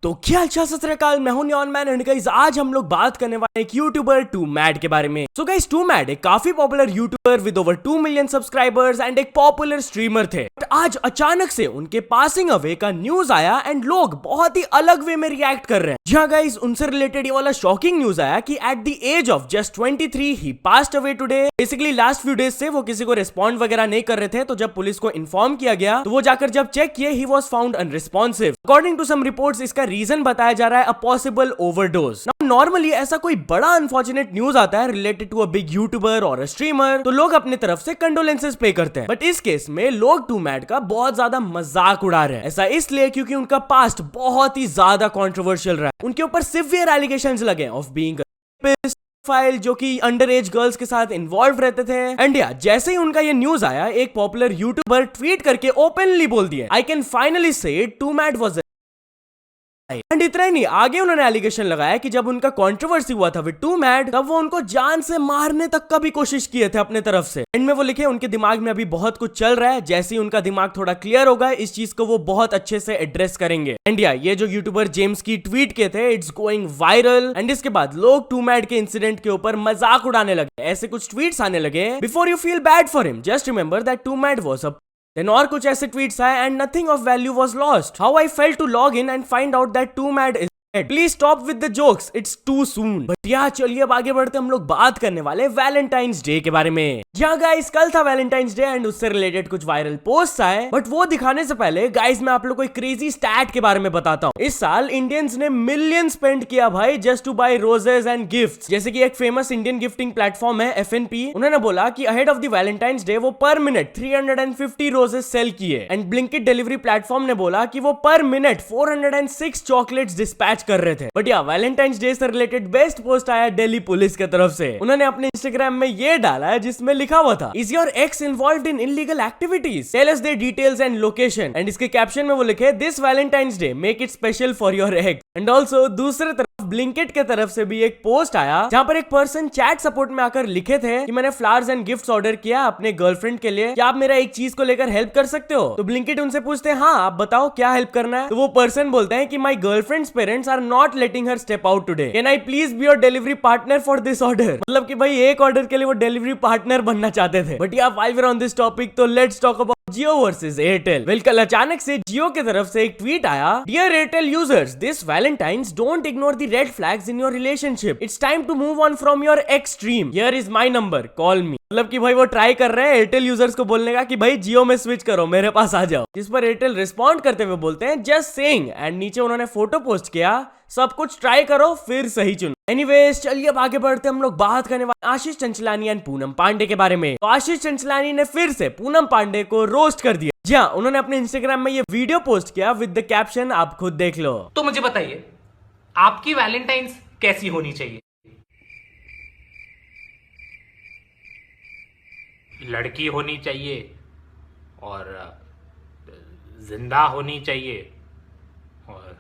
तो क्या हालचाल सत श्री अकाल, मैं हूं न्योन मैन एंड गाइस आज हम लोग बात करने वाले एक यूट्यूबर टू मैड के बारे में। सो गाइस टू मैड एक काफी popular YouTuber with over 2 million subscribers and एक पॉपुलर स्ट्रीमर थे। बट आज अचानक से उनके पासिंग अवे का न्यूज आया एंड लोग बहुत ही अलग वे में रिएक्ट कर रहे हैं। जी हाँ गाइस, उनसे रिलेटेड ये वाला शॉकिंग न्यूज आया कि at the age of just 23 ही passed away today. Basically last few days से वो किसी को रिस्पॉन्ड वगैरह नहीं कर रहे थे, तो जब पुलिस को इन्फॉर्म किया गया तो वो जाकर जब चेक किए ही was found unresponsive. According to some reports इसका रीजन बताया जा रहा है अ पॉसिबल ओवरडोज। नॉर्मली ऐसा कोई बड़ा अनफॉर्चुनेट न्यूज आता है related to a big YouTuber और अ स्ट्रीमर तो लोग अपनी तरफ से कंडोलेंसेस पे करते हैं, बट इस केस में लोग टू मैड का बहुत ज्यादा मजाक उड़ा रहे हैं। ऐसा इसलिए क्योंकि उनका पास्ट बहुत ही ज्यादा कंट्रोवर्शियल रहा है। उनके ऊपर सिवियर एलिगेशंस लगे ऑफ बीइंग फाइल जो कि अंडर एज गर्ल्स के साथ इन्वॉल्व रहते थे। एंड या जैसे ही उनका ये न्यूज आया, एक पॉपुलर यूट्यूबर ट्वीट करके ओपनली बोल दिया, आई कैन फाइनली से टू मैड वाज एंड इतना ही नहीं, आगे उन्होंने एलिगेशन लगाया कि जब उनका कंट्रोवर्सी हुआ था विद टू मैड तब वो उनको जान से मारने तक का भी कोशिश किए थे अपने तरफ से। एंड में वो लिखे उनके दिमाग में अभी बहुत कुछ चल रहा है, जैसे ही उनका दिमाग थोड़ा क्लियर होगा इस चीज को वो बहुत अच्छे से एड्रेस करेंगे। एंड या ये जो यूट्यूबर जेम्स की ट्वीट के थे, इट्स गोइंग वायरल एंड इसके बाद लोग टू मैड के इंसिडेंट के ऊपर मजाक उड़ाने लगे। ऐसे कुछ ट्वीट्स आने लगे, before you feel bad for him just remember that to mad was a Then और कुछ ऐसे tweets आए and nothing of value was lost. How I felt to log in and find out that 2mad is dead. Please stop with the jokes. It's too soon. But यार चलिए अब आगे बढ़ते हम लोग बात करने वाले वैलेंटाइंस डे के बारे में। जहाँ गाइस कल था वैलेंटाइंस डे एंड उससे रिलेटेड कुछ वायरल पोस्ट आए, बट वो दिखाने से पहले गाइस मैं आप लोग को एक क्रेजी स्टैट के बारे में बताता हूँ। इस साल इंडियंस ने मिलियन स्पेंड किया भाई just to buy roses and gifts. जैसे कि एक फेमस इंडियन गिफ्टिंग प्लेटफॉर्म है FNP, उन्होंने बोला कि ahead of the valentine's day वो पर मिनट 350 रोजेस सेल किए। एंड ब्लिंकिट डिलीवरी प्लेटफॉर्म ने बोला कि वो पर मिनट 406 चॉकलेट्स डिस्पैच कर रहे थे। बट या वैलेंटाइंस डे से रिलेटेड बेस्ट पोस्ट आया दिल्ली पुलिस की तरफ से। उन्होंने अपने इंस्टाग्राम में ये डाला है जिसमें लिखा हुआ था, is your ex involved in illegal activities, tell us their details and location. And इसके कैप्शन में वो लिखे, this valentine's day make it special for your ex. And also दूसरे तरफ ब्लिंकिट के तरफ से भी एक पोस्ट आया जहां पर एक पर्सन चैट सपोर्ट में आकर लिखे थे कि मैंने फ्लावर्स एंड गिफ्ट्स ऑर्डर किया अपने गर्लफ्रेंड के लिए, क्या आप मेरा एक चीज को लेकर हेल्प कर सकते हो? तो ब्लिंकिट उनसे पूछते हैं, हाँ आप बताओ क्या हेल्प करना है? तो वो पर्सन बोलते हैं कि my girlfriend's parents are not letting her step out today, can I please be your delivery partner for this order. मतलब कि भाई एक ऑर्डर के लिए वो डिलीवरी पार्टनर बनना चाहते थे। बट या while we are on this topic तो let's talk about Jio versus Airtel. Well कल अचानक से जियो की तरफ से एक ट्वीट आया, dear Airtel users, this valentine's don't ignore the red flags in your relationship, it's time to move on from your extreme, here is my number, call me. मतलब कि भाई वो ट्राई कर रहे हैं एयरटेल यूजर्स को बोलने का कि भाई जियो में स्विच करो, मेरे पास आ जाओ। जिस पर एयरटेल रिस्पॉन्ड करते हुए बोलते हैं, जस्ट सेइंग, एंड नीचे उन्होंने फोटो पोस्ट किया, सब कुछ ट्राई करो फिर सही चुनो। एनीवेज चलिए अब आगे बढ़ते हम लोग बात करने वाले आशीष चंचलानी एंड पूनम पांडे के बारे में। तो आशीष चंचलानी ने फिर से पूनम पांडे को रोस्ट कर दिया। जी हाँ, उन्होंने अपने इंस्टाग्राम में ये वीडियो पोस्ट किया विद द कैप्शन, आप खुद देख लो। तो मुझे बताइए आपकी वैलेंटाइंस कैसी होनी चाहिए? लड़की होनी चाहिए और जिंदा होनी चाहिए और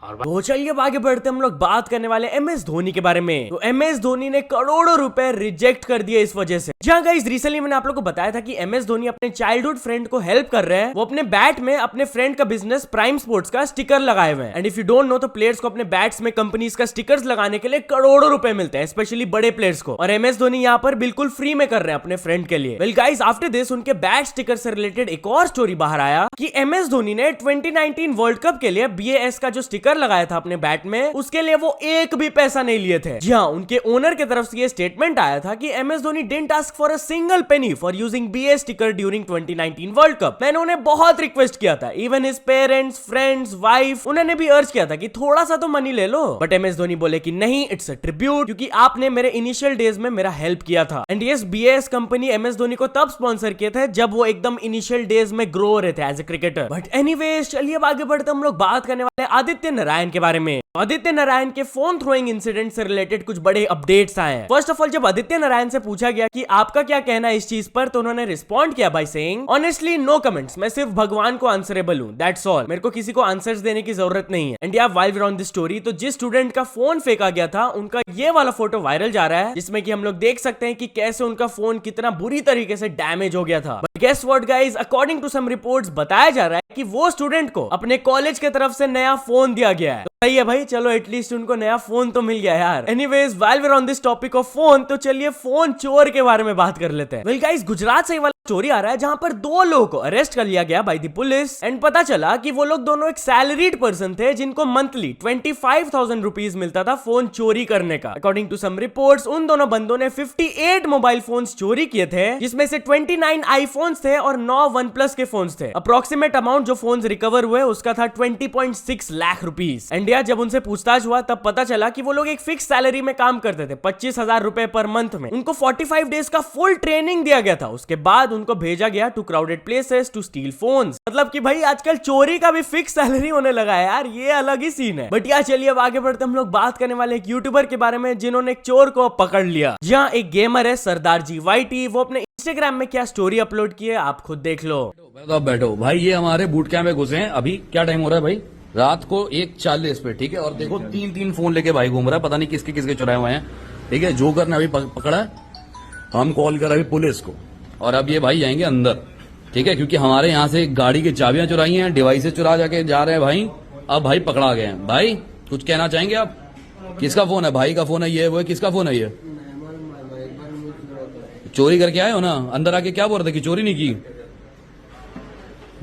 तो चलिए अब आगे बढ़ते हम लोग बात करने वाले MS धोनी के बारे में। तो MS धोनी ने करोड़ों रुपए रिजेक्ट कर दिए इस वजह से। जहाँ गाइस रिसेंटली मैंने आप लोगों को बताया था कि MS धोनी अपने चाइल्डहुड फ्रेंड को हेल्प कर रहे हैं। वो अपने बैट में अपने फ्रेंड का बिजनेस प्राइम स्पोर्ट्स का स्टिकर लगाए हुए हैं। And if you don't know तो प्लेयर्स को अपने बैट्स में कंपनीज का स्टिकर्स लगाने के लिए करोड़ों रुपए मिलते हैं, स्पेशली बड़े प्लेयर्स को। और MS धोनी यहाँ पर बिल्कुल फ्री में कर रहे हैं अपने फ्रेंड के लिए। वेल गाइस आफ्टर दिस उनके बैट स्टिकर से रिलेटेड एक और स्टोरी बाहर आया कि MS धोनी ने 2019 वर्ल्ड कप के लिए BAS का जो स्टिकर लगाया था अपने बैट में, उसके लिए वो एक भी पैसा नहीं लिए थे। जी हाँ, उनके ओनर की तरफ से ये स्टेटमेंट आया था कि MS Dhoni didn't ask for a single penny for using BAS sticker during 2019 world cup. मैंने उन्हें बहुत रिक्वेस्ट किया था, even his parents, friends, wife, उन्होंने भी अर्ज किया था कि थोड़ा सा तो मनी ले लो। बट MS धोनी बोले कि नहीं, इट्स अ ट्रिब्यूट, क्योंकि आपने मेरे इनिशियल डेज में मेरा हेल्प किया था। And yes, BAS company MS Dhoni को तब स्पॉन्सर किए थे जब वो एकदम इनिशियल डेज में ग्रो हो रहे थे as a cricketer. But anyways चलिए अब आगे बढ़ते हम लोग बात करने वाले आदित्य नारायण के बारे में। आदित्य नारायण के फोन थ्रोइंग इंसिडेंट से रिलेटेड कुछ बड़े अपडेट्स आए हैं। फर्स्ट ऑफ ऑल, जब आदित्य नारायण से पूछा गया कि आपका क्या कहना है इस चीज पर, तो उन्होंने रिस्पॉन्ड किया by saying honestly no comments, मैं सिर्फ भगवान को आंसरेबल हूं, दैट्स ऑल, मेरे को किसी को आंसर्स देने की जरूरत नहीं है। एंड या while we are on this story, तो जिस स्टूडेंट का फोन फेंका गया था उनका ये वाला फोटो वायरल जा रहा है, जिसमें कि हम लोग देख सकते हैं कि कैसे उनका फोन कितना बुरी तरीके से डैमेज हो गया था। But guess what guys, according to some reports बताया जा रहा है कि वो स्टूडेंट को अपने कॉलेज की तरफ से नया फोन दिया गया है। तो सही है भाई, चलो एटलीस्ट उनको नया फोन तो मिल गया यार। Anyways, while we are on this topic of phone, तो चलिए फोन चोर के बारे में बात कर लेते हैं। वेल गाइस, गुजरात से वाला स्टोरी आ रहा है जहां पर दो लोगों को अरेस्ट कर लिया गया बाय द पुलिस। एंड पता चला कि वो लोग दोनों एक सैलरीड पर्सन थे जिनको मंथली 25,000 रुपीज मिलता था फोन चोरी करने का। अकॉर्डिंग टू सम रिपोर्ट्स, उन दोनों बंदों ने 58 मोबाइल फोन्स चोरी किए थे, जिसमें से 29 आईफोन्स थे और 9 वन प्लस के फोन्स थे। अप्रोक्सीमेट अमाउंट जो फोन्स रिकवर हुए उसका था 20.6 लाख रुपीज। इंडिया जब उनसे पूछताछ हुआ तब पता चला कि वो लोग एक फिक्स सैलरी में काम करते थे, 25,000 रुपए पर मंथ में। उनको 45 डेज का फुल ट्रेनिंग दिया गया था, उसके बाद उनको भेजा गया to crowded places to steal phones. मतलब कि भाई आजकल चोरी का भी फिक्स सैलरी होने लगा है यार, ये अलग ही सीन है। बट यार चलिए अब आगे बढ़ते हम लोग बात करने वाले एक यूट्यूबर के बारे में जिन्होंने एक चोर को पकड़ लिया। जहां एक गेमर है सरदार जी वाईटी, वो अपने इंस्टाग्राम में क्या स्टोरी अपलोड की है आप खुद देख लो। बैठो भाई, ये हमारे बूट कैंप में घुसे हैं। अभी क्या टाइम हो रहा है भाई? रात को 1:40 पे, ठीक है। और देखो 3 फोन लेके भाई घूम रहा है, पता नहीं किसके किसके चुराए हुए हैं, ठीक है। जोकर ने अभी पकड़ा है, हम कॉल कर अभी पुलिस को, और अब ये भाई जाएंगे अंदर, ठीक है, क्योंकि हमारे यहाँ से गाड़ी की चाबियां चुराई हैं, डिवाइसेस चुरा जाके जा रहे हैं भाई। अब भाई पकड़ा गए हैं। भाई कुछ कहना चाहेंगे आप? किसका फोन है? भाई का फोन है ये, वो है, किसका फोन है ये? चोरी करके आए हो ना? अंदर आके क्या बोल रहे थे कि चोरी नहीं की?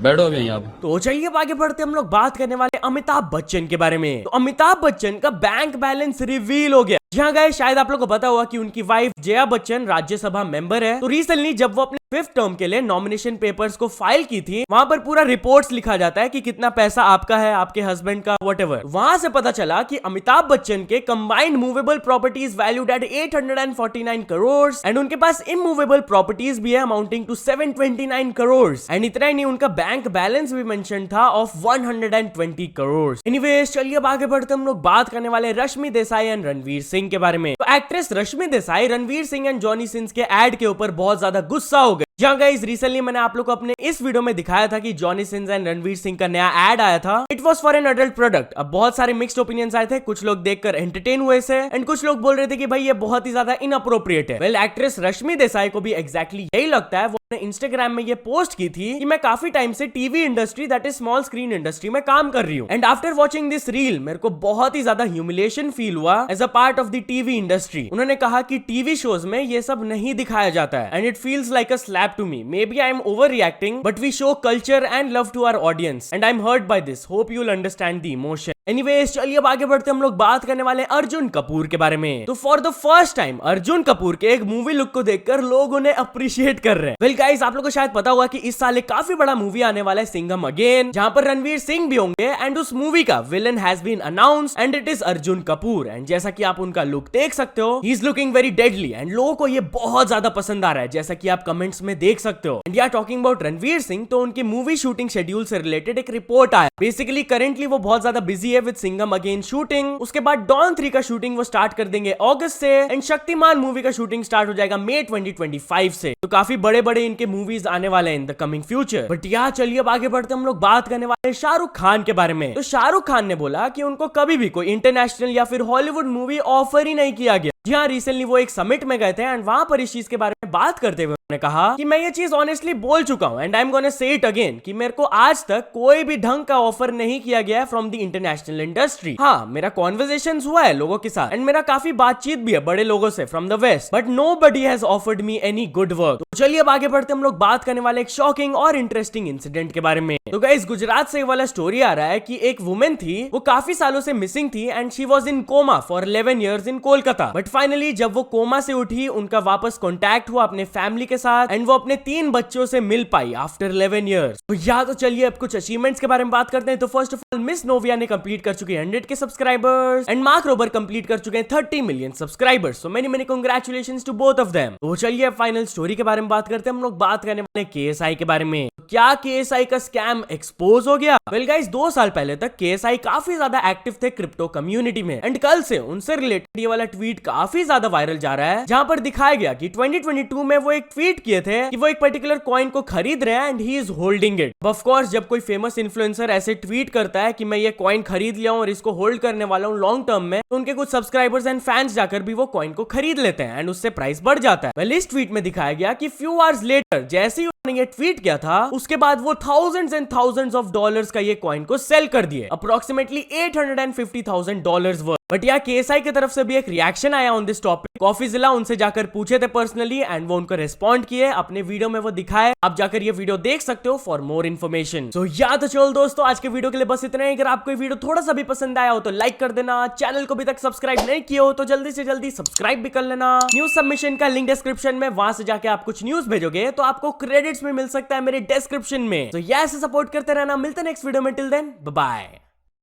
बैठो अभी आप। तो चलिए आगे बढ़ते हम लोग बात करने वाले अमिताभ बच्चन के बारे में। तो अमिताभ बच्चन का बैंक बैलेंस रिवील हो गया। जहां गए, शायद आप लोग को पता हुआ कि उनकी वाइफ जया बच्चन राज्यसभा मेंबर है। तो रिसेंटली जब वो अपने 5th टर्म के लिए नॉमिनेशन पेपर्स को फाइल की थी, वहां पर पूरा रिपोर्ट्स लिखा जाता है कि कितना पैसा आपका है, आपके हस्बैंड का, व्हाटएवर। वहां से पता चला कि अमिताभ बच्चन के combined movable properties valued at 849 crore and उनके पास इमूवेबल प्रॉपर्टीज भी है अमाउंटिंग टू 729 करोड़। एंड इतना ही नहीं, उनका बैंक बैलेंस भी मेंशन था ऑफ 120 करोड़। एनीवेज, चलिए अब आगे बढ़ते हम लोग बात करने वाले रश्मि देसाई एंड रणवीर सिंह के बारे में। तो actress Rashmi Desai Ranveer Singh and Johnny Sins के एड के ऊपर बहुत ज्यादा गुस्सा हो गई। जहां गाइस रिसेंटली मैंने आप लोग को अपने इस वीडियो में दिखाया था कि Johnny Sins and Ranveer Singh का नया एड आया था। It was for an adult product. अब बहुत सारे मिक्स्ड ओपिनियंस आए थे, कुछ लोग देखकर एंटरटेन हुए से एंड कुछ लोग बोल रहे थे कि भाई ये बहुत ही ज्यादा इनअप्रोप्रिएट है। वेल, एक्ट्रेस रश्मि देसाई को भी एग्जैक्टली यही लगता है। वो अपने इंस्टाग्राम में ये पोस्ट की थी कि मैं काफी टाइम से TV industry, that is small screen industry में काम कर रही हूँ and after watching this reel मेरे को बहुत ही ज्यादा ह्यूमिलिएशन फील हुआ as a part of the TV industry. उन्होंने कहा कि टीवी शोज में ये सब नहीं दिखाया जाता है and it feels like a slap to me. Maybe I am overreacting, but we show culture and love to our audience, and I'm hurt by this. Hope you'll understand the emotion. Anyways, चलिए अब आगे बढ़ते हम लोग बात करने वाले अर्जुन कपूर के बारे में। तो for the first time Arjun Kapoor के एक मूवी लुक को देखकर लोग उन्हें अप्रिशिएट कर रहे हैं। वेल गाइस, आप लोगों को शायद पता होगा कि इस साल एक काफी बड़ा मूवी आने वाला है, सिंघम अगेन, जहां पर रणवीर सिंह भी होंगे एंड उस मूवी का villain has been announced and it is Arjun Kapoor. And जैसा कि आप उनका लुक देख सकते हो, he is looking very deadly and लोगों को ये बहुत ज्यादा पसंद आ रहा है, जैसा कि आप कमेंट्स में देख सकते हो। एंड यार टॉकिंग अबाउट रणवीर सिंह, तो उनकी मूवी शूटिंग शेड्यूल से रिलेटेड एक रिपोर्ट आया। बेसिकली करेंटली वो बहुत ज्यादा बिजी है विद सिंघम अगेन शूटिंग। उसके बाद डॉन 3 का शूटिंग वो स्टार्ट कर देंगे अगस्त से एंड शक्तिमान मूवी का शूटिंग स्टार्ट हो जाएगा मई 2025 से। तो काफी बड़े बड़े इनके मूवीज आने वाले हैं in the coming future. But यार चलिए अब आगे बढ़ते हम लोग बात करने वाले शाहरुख खान के बारे में। तो शाहरुख खान ने बोला कि उनको कभी भी कोई इंटरनेशनल या फिर हॉलीवुड मूवी ऑफर ही नहीं किया गया। जी हाँ, रिसेंटली वो एक समिट में गए थे एंड वहां पर इस चीज के बारे में बात करते हुए उन्होंने कहा कि मैं ये चीज ऑनेस्टली बोल चुका हूं and I am gonna say it again कि मेरे को आज तक कोई भी ढंग का ऑफर नहीं किया गया है फ्रॉम द इंटरनेशनल इंडस्ट्री। हाँ, मेरा कॉन्वर्सेशंस हुआ है लोगों के साथ एंड मेरा काफी बातचीत भी है बड़े लोगों से from the west, but nobody has offered me any good work. तो चलिए अब आगे बढ़ते हम लोग बात करने वाले एक शॉकिंग और इंटरेस्टिंग इंसिडेंट के बारे में। तो गाइस, गुजरात से वाला स्टोरी आ रहा है कि एक वुमेन थी, वो काफी सालों से मिसिंग थी and she was in coma for 11 years in Kolkata. But finally जब वो कोमा से उठी, उनका वापस कांटेक्ट हुआ अपने फैमिली के साथ एंड वो अपने 3 बच्चों से मिल पाई आफ्टर 11 इयर्स। तो या तो चलिए अब कुछ अचीवमेंट्स के बारे में बात करते हैं। तो first of all miss Novia ने कंप्लीट कर चुके हैं 100 के subscribers and Mark Rober complete कर चुके हैं 30 million subscribers. So many congratulations to both of them. तो चलिए अब फाइनल स्टोरी के बारे में बात करते हैं। हम लोग बात करने वाले KSI के बारे में। क्या KSI का स्कैम एक्सपोज हो गया? वेल गाइस, 2 साल पहले तक KSI काफी ज्यादा एक्टिव थे क्रिप्टो कम्युनिटी में एंड कल से उनसे रिलेटेड ये वाला ट्वीट काफी ज्यादा वायरल जा रहा है, जहां पर दिखाया गया कि 2022 में वो एक ट्वीट किए थे कि वो एक पर्टिकुलर कॉइन को खरीद रहे हैं and he is holding it. Of course जब कोई फेमस इन्फ्लुएंसर ऐसे ट्वीट करता है कि मैं ये कॉइन खरीद लिया हूं और इसको होल्ड करने वाला हूं लॉन्ग टर्म में, तो उनके कुछ सब्सक्राइबर्स एंड फैंस जाकर भी वो कॉइन को खरीद लेते हैं एंड उससे प्राइस बढ़ जाता है। वेल इस ट्वीट में दिखाया गया कि फ्यू आवर्स लेटर जैसे ही उन्होंने ये ट्वीट किया था, उसके बाद वो thousands and thousands of dollars का ये कॉइन को सेल कर दिए, अप्रोक्सीमेटली $850,000 वर्थ। बट यार KSI की तरफ से भी एक रिएक्शन आया ऑन दिस टॉपिक। कॉफीजिला उनसे जाकर पूछे थे पर्सनली एंड वो उनको रिस्पॉन्ड किए, अपने वीडियो में वो दिखाए। आप जाकर ये वीडियो देख सकते हो फॉर मोर इन्फॉर्मेशन। तो या तो चलो दोस्तों, आज के वीडियो के लिए बस इतना ही। अगर आपको ये वीडियो थोड़ा सा भी पसंद आया हो तो लाइक कर देना, चैनल को अभी तक सब्सक्राइब नहीं किया हो तो जल्दी से जल्दी सब्सक्राइब भी कर लेना। न्यूज सबमिशन का लिंक डिस्क्रिप्शन में, वहां से जाके आप कुछ न्यूज भेजोगे तो आपको क्रेडिट्स में मिल सकता है मेरे डिस्क्रिप्शन में। तो ऐसे सपोर्ट करते रहना। मिलते हैं नेक्स्ट वीडियो में। Till then bye bye.